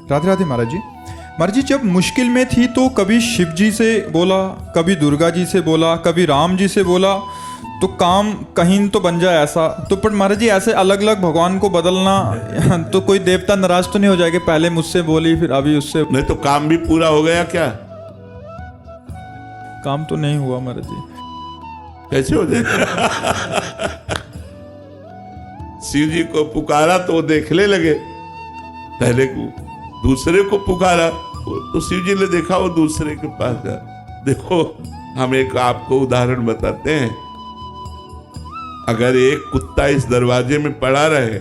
राधे राधे महाराज जी। महाराज जी, जब मुश्किल में थी तो कभी शिव जी से बोला, कभी दुर्गा जी से बोला, कभी राम जी से बोला, तो काम कहीं तो बन जाए ऐसा। तो पर महाराज जी, ऐसे अलग अलग भगवान को बदलना तो कोई देवता नाराज तो नहीं हो जाएगा? पहले मुझसे बोली फिर अभी उससे। नहीं तो काम भी पूरा हो गया क्या? काम तो नहीं हुआ महाराज जी। कैसे हो जाएगा? शिव जी को पुकारा तो वो देखने लगे, पहले को दूसरे को पुकारा तो शिव जी ने देखा वो दूसरे के पास गया। देखो, हम एक आपको उदाहरण बताते हैं। अगर एक कुत्ता इस दरवाजे में पड़ा रहे,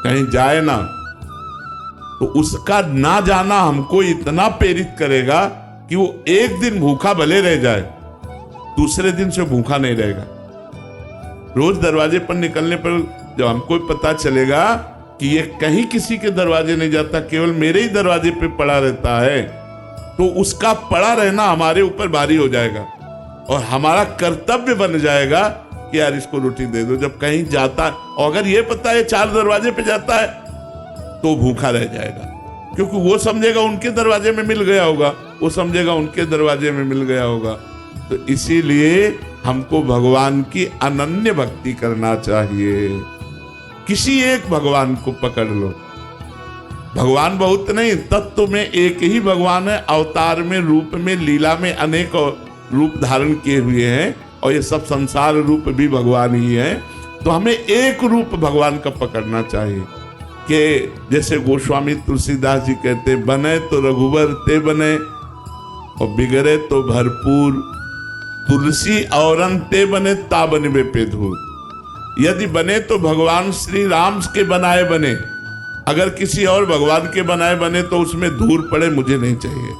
कहीं जाए ना, तो उसका ना जाना हमको इतना प्रेरित करेगा कि वो एक दिन भूखा भले रह जाए, दूसरे दिन से भूखा नहीं रहेगा। रोज दरवाजे पर निकलने पर जब हमको पता चलेगा कि ये कहीं किसी के दरवाजे नहीं जाता, केवल मेरे ही दरवाजे पे पड़ा रहता है, तो उसका पड़ा रहना हमारे ऊपर भारी हो जाएगा और हमारा कर्तव्य बन जाएगा कि यार इसको रोटी दे दो। जब कहीं जाता है और अगर ये पता है 4 दरवाजे पे जाता है तो भूखा रह जाएगा, क्योंकि वो समझेगा उनके दरवाजे में मिल गया होगा, वो समझेगा उनके दरवाजे में मिल गया होगा। तो इसीलिए हमको भगवान की अनन्य भक्ति करना चाहिए। किसी एक भगवान को पकड़ लो। भगवान बहुत नहीं, तत्व में एक ही भगवान है। अवतार में, रूप में, लीला में अनेक रूप धारण किए हुए हैं और ये सब संसार रूप भी भगवान ही है। तो हमें एक रूप भगवान का पकड़ना चाहिए कि जैसे गोस्वामी तुलसीदास जी कहते, बने तो रघुवर ते बने और बिगड़े तो भरपूर, तुलसी औरन ते बने ता बनवे पे धूल। यदि बने तो भगवान श्री राम के बनाए बने, अगर किसी और भगवान के बनाए बने तो उसमें धूल पड़े, मुझे नहीं चाहिए,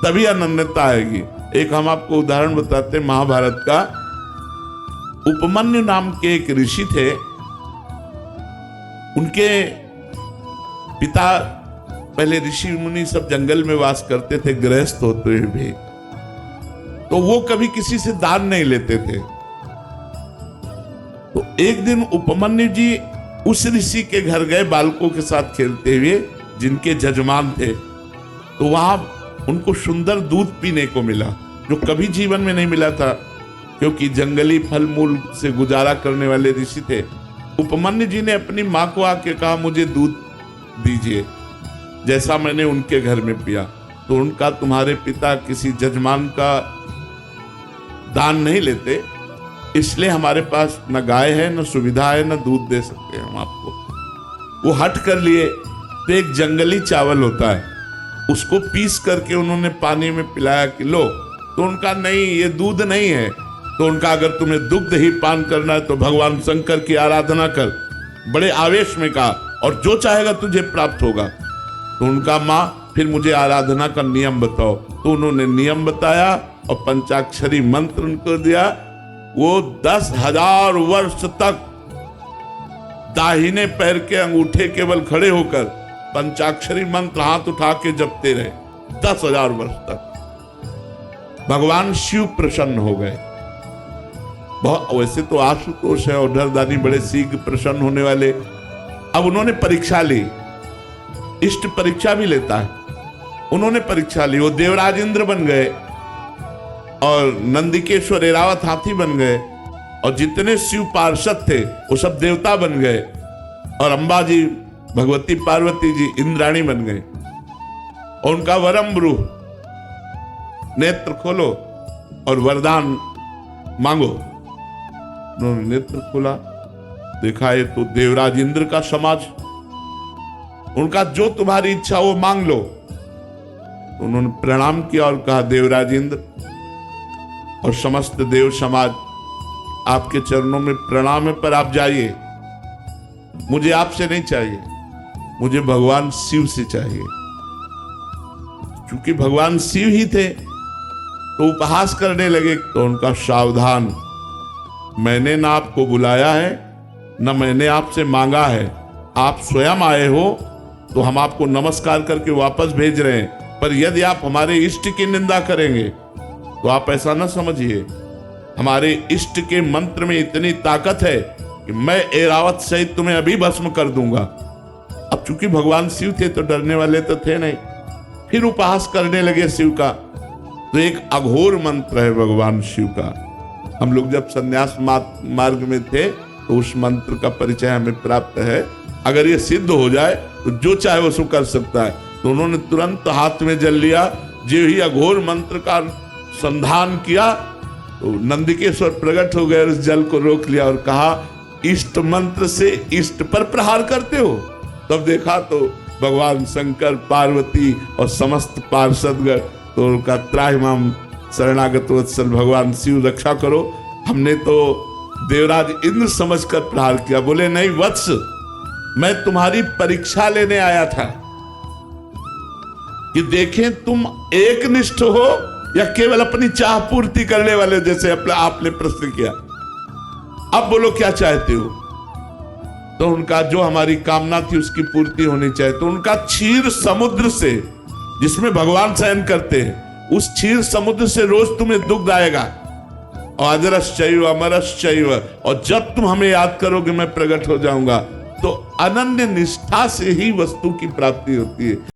तभी अनन्यता आएगी। एक हम आपको उदाहरण बताते हैं महाभारत का। उपमन्यु नाम के एक ऋषि थे, उनके पिता, पहले ऋषि मुनि सब जंगल में वास करते थे गृहस्थ होते हुए भी, तो वो कभी किसी से दान नहीं लेते थे। तो एक दिन उपमन्यु जी उस ऋषि के घर गए बालकों के साथ खेलते हुए, जिनके जजमान थे। तो वहां उनको सुंदर दूध पीने को मिला, जो कभी जीवन में नहीं मिला था, क्योंकि जंगली फल मूल से गुजारा करने वाले ऋषि थे। उपमन्यु जी ने अपनी मां को आके कहा, मुझे दूध दीजिए जैसा मैंने उनके घर में पिया। तो उनका, तुम्हारे पिता किसी जजमान का दान नहीं लेते, इसलिए हमारे पास न गाय है, न सुविधा है, न दूध दे सकते हम आपको। वो हट कर लिए। तो एक जंगली चावल होता है, उसको पीस करके उन्होंने पानी में पिलाया कि लो। तो उनका, नहीं ये दूध नहीं है। तो उनका, अगर तुम्हें दुग्ध ही पान करना है तो भगवान शंकर की आराधना कर। बड़े आवेश में कहा, और जो चाहेगा तुझे प्राप्त होगा। तो उनका, माँ फिर मुझे आराधना का नियम बताओ। तो उन्होंने नियम बताया और पंचाक्षरी मंत्र उनको दिया। वो 10,000 वर्ष तक दाहिने पैर के अंगूठे केवल खड़े होकर पंचाक्षरी मंत्र हाथ उठा के जपते रहे 10,000 वर्ष तक। भगवान शिव प्रसन्न हो गए। वैसे तो आशुतोष है और डरदानी बड़े शीघ्र प्रसन्न होने वाले। अब उन्होंने परीक्षा ली, इष्ट परीक्षा भी लेता है। उन्होंने परीक्षा ली, वो देवराज इंद्र बन गए और नंदिकेश्वर एरावत हाथी बन गए और जितने शिव पार्षद थे वो सब देवता बन गए और अंबा जी, भगवती पार्वती जी इंद्राणी बन गए। और उनका वरम ब्रूह, नेत्र खोलो और वरदान मांगो। उन्होंने नेत्र खोला, देखा ये तो देवराज इंद्र का समाज, उनका जो तुम्हारी इच्छा वो मांग लो। तो उन्होंने प्रणाम किया और कहा, देवराज इंद्र और समस्त देव समाज आपके चरणों में प्रणाम है, पर आप जाइए, मुझे आपसे नहीं चाहिए, मुझे भगवान शिव से चाहिए। क्योंकि भगवान शिव ही थे तो उपहास करने लगे। तो उनका, सावधान, मैंने ना आपको बुलाया है, न मैंने आपसे मांगा है, आप स्वयं आए हो तो हम आपको नमस्कार करके वापस भेज रहे हैं। पर यदि आप हमारे इष्ट की निंदा करेंगे तो आप ऐसा ना समझिए, हमारे इष्ट के मंत्र में इतनी ताकत है कि मैं एरावत सहित तुम्हें अभी भस्म कर दूंगा। अब चूंकि भगवान शिव थे तो डरने वाले तो थे नहीं, फिर उपहास करने लगे शिव का। तो एक अघोर मंत्र है भगवान शिव का। हम लोग जब संन्यास मार्ग में थे तो उस मंत्र का परिचय हमें प्राप्त है। अगर ये सिद्ध हो जाए तो जो चाहे वो सो कर सकता है। तो उन्होंने तुरंत हाथ में जल लिया, जो ही अघोर मंत्र का संधान किया तो नंदिकेश्वर प्रकट हो गए, उस जल को रोक लिया और कहा, इष्ट मंत्र से इष्ट पर प्रहार करते हो? तब देखा तो भगवान शंकर, पार्वती और समस्त पार्षदगण तो उनका त्राहिमाम शरणागत वत्सल भगवान शिव रक्षा करो। हमने तो देवराज इंद्र समझकर प्रहार किया। बोले नहीं वत्स, मैं तुम्हारी परीक्षा लेने आया था कि देखें तुम एकनिष्ठ हो या केवल अपनी चाह पूर्ति करने वाले, जैसे आपने प्रश्न किया। अब बोलो क्या चाहते हो? तो उनका जो हमारी कामना थी उसकी पूर्ति होनी चाहिए। तो उनका क्षीर समुद्र से, जिसमें भगवान शयन करते हैं, उस क्षीर समुद्र से रोज तुम्हें दुग्ध आएगा। और अजरश्चैव अमरश्चैव, और जब तुम हमें याद करोगे मैं प्रकट हो जाऊंगा। तो अनन्य निष्ठा से ही वस्तु की प्राप्ति होती है।